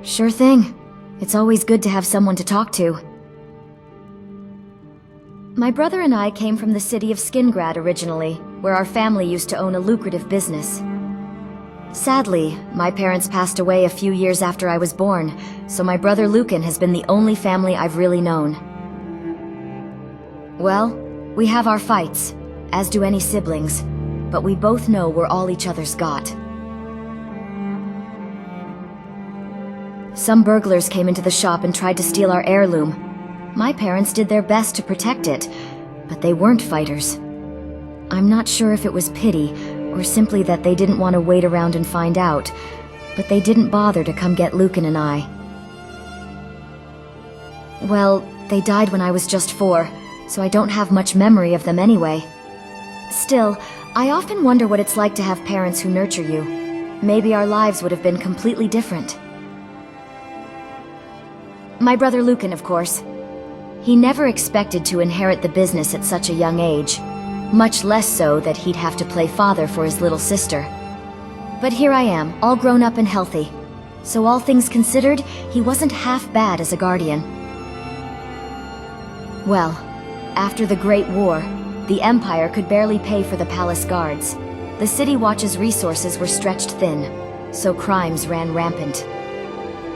Sure thing. It's always good to have someone to talk to. My brother and I came from the city of Skingrad originally, where our family used to own a lucrative business. Sadly, my parents passed away a few years after I was born, so my brother Lucan has been the only family I've really known. Well, we have our fights, as do any siblings, but we both know we're all each other's got. Some burglars came into the shop and tried to steal our heirloom. My parents did their best to protect it, but they weren't fighters. I'm not sure if it was pity, or simply that they didn't want to wait around and find out, but they didn't bother to come get Lucan and I. Well, they died when I was just 4, so I don't have much memory of them anyway. Still, I often wonder what it's like to have parents who nurture you. Maybe our lives would have been completely different. My brother Lucan, of course. He never expected to inherit the business at such a young age, much less so that he'd have to play father for his little sister. But here I am, all grown up and healthy. So all things considered, he wasn't half bad as a guardian. Well, after the Great War, the Empire could barely pay for the palace guards. The City Watch's resources were stretched thin, so crimes ran rampant.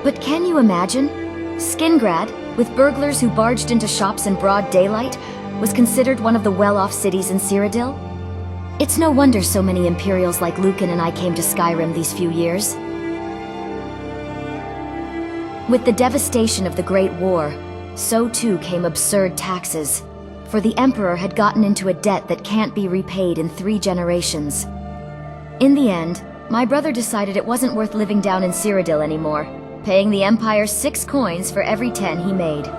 But can you imagine? Skingrad, with burglars who barged into shops in broad daylight, was considered one of the well-off cities in Cyrodiil. It's no wonder so many Imperials like Lucan and I came to Skyrim these few years. With the devastation of the Great War, so too came absurd taxes, for the Emperor had gotten into a debt that can't be repaid in 3 generations. In the end, my brother decided it wasn't worth living down in Cyrodiil anymore, paying the Empire 6 coins for every 10 he made.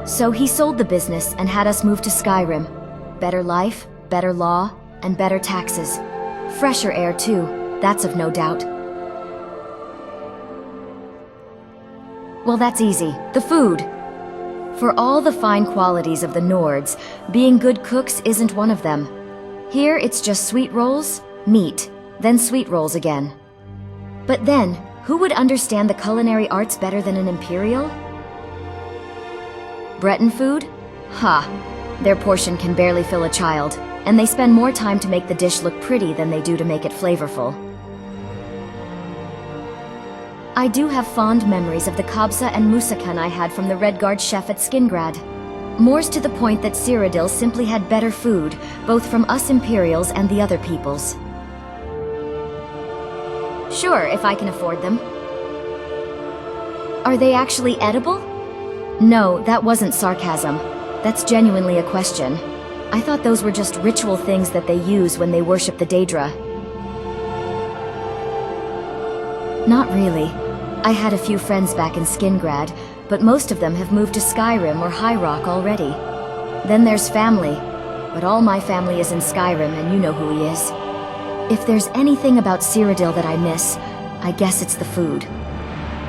So he sold the business and had us move to Skyrim. Better life, better law, and better taxes. Fresher air too, that's of no doubt. Well, that's easy. The food. For all the fine qualities of the Nords, being good cooks isn't one of them. Here it's just sweet rolls, meat, then sweet rolls again. But then, who would understand the culinary arts better than an Imperial? Breton food? Ha! Their portion can barely fill a child, and they spend more time to make the dish look pretty than they do to make it flavorful. I do have fond memories of the kabsa and moussakhan I had from the Redguard chef at Skingrad. More's to the point that Cyrodiil simply had better food, both from us Imperials and the other peoples. Sure, if I can afford them. Are they actually edible? No, that wasn't sarcasm. That's genuinely a question. I thought those were just ritual things that they use when they worship the Daedra. Not really. I had a few friends back in Skingrad, but most of them have moved to Skyrim or High Rock already. Then there's family, but all my family is in Skyrim and you know who he is. If there's anything about Cyrodiil that I miss, I guess it's the food.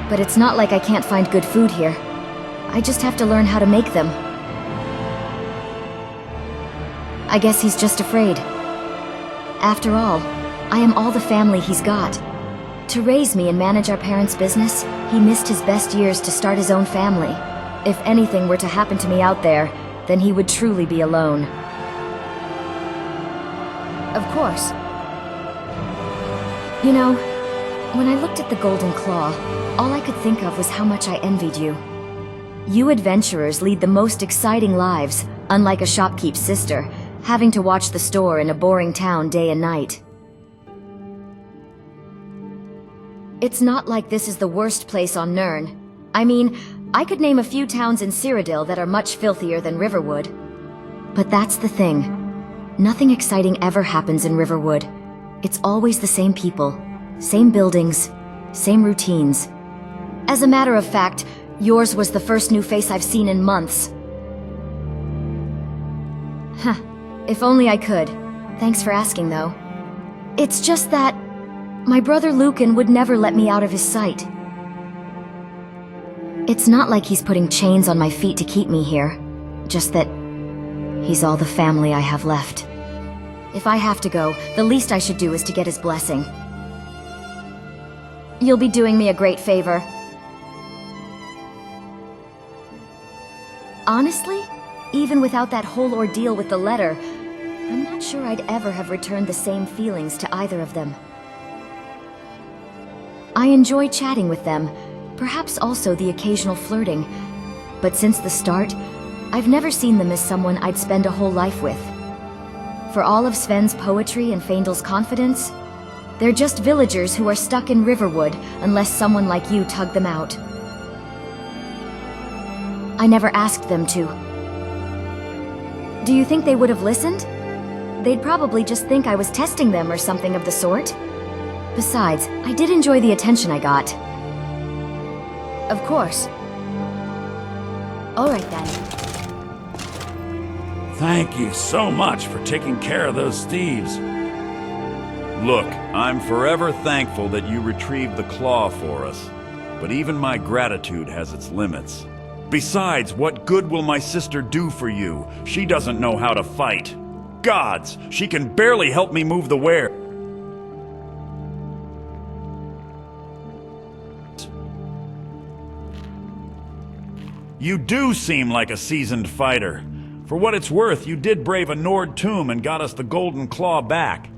But it's not like I can't find good food here. I just have to learn how to make them. I guess he's just afraid. After all, I am all the family he's got. To raise me and manage our parents' business, he missed his best years to start his own family. If anything were to happen to me out there, then he would truly be alone. Of course. You know, when I looked at the Golden Claw, all I could think of was how much I envied you. You adventurers lead the most exciting lives, unlike a shopkeep's sister, having to watch the store in a boring town day and night. It's not like this is the worst place on Nirn. I mean, I could name a few towns in Cyrodiil that are much filthier than Riverwood. But that's the thing. Nothing exciting ever happens in Riverwood. It's always the same people, same buildings, same routines. As a matter of fact, yours was the first new face I've seen in months. Huh, if only I could. Thanks for asking, though. It's just that my brother Lucan would never let me out of his sight. It's not like he's putting chains on my feet to keep me here, just that he's all the family I have left. If I have to go, the least I should do is to get his blessing. You'll be doing me a great favor. Honestly, even without that whole ordeal with the letter, I'm not sure I'd ever have returned the same feelings to either of them. I enjoy chatting with them, perhaps also the occasional flirting, but since the start, I've never seen them as someone I'd spend a whole life with. For all of Sven's poetry and Faendal's confidence, they're just villagers who are stuck in Riverwood unless someone like you tugged them out. I never asked them to. Do you think they would have listened? They'd probably just think I was testing them or something of the sort. Besides, I did enjoy the attention I got. Of course. All right then. Thank you so much for taking care of those thieves. Look, I'm forever thankful that you retrieved the claw for us, but even my gratitude has its limits. Besides, what good will my sister do for you? She doesn't know how to fight. Gods, she can barely help me move the ware. You do seem like a seasoned fighter. For what it's worth, you did brave a Nord tomb and got us the golden claw back.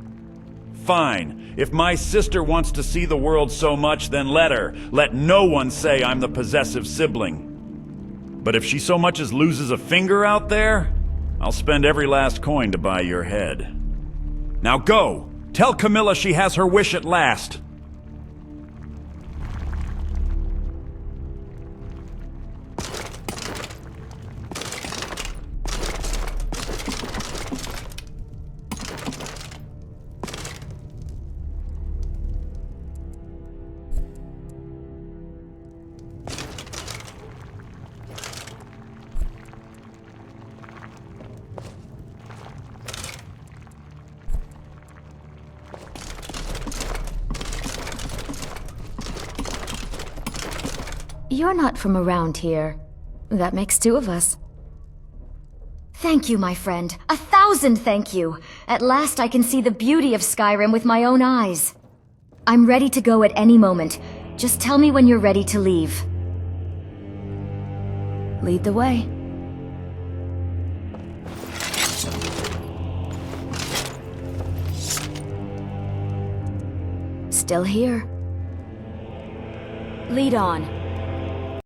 Fine. If my sister wants to see the world so much, then let her. Let no one say I'm the possessive sibling. But if she so much as loses a finger out there, I'll spend every last coin to buy your head. Now go! Tell Camilla she has her wish at last! You're not from around here. That makes two of us. Thank you, my friend. 1,000 thank you. At last I can see the beauty of Skyrim with my own eyes. I'm ready to go at any moment. Just tell me when you're ready to leave. Lead the way. Still here. Lead on.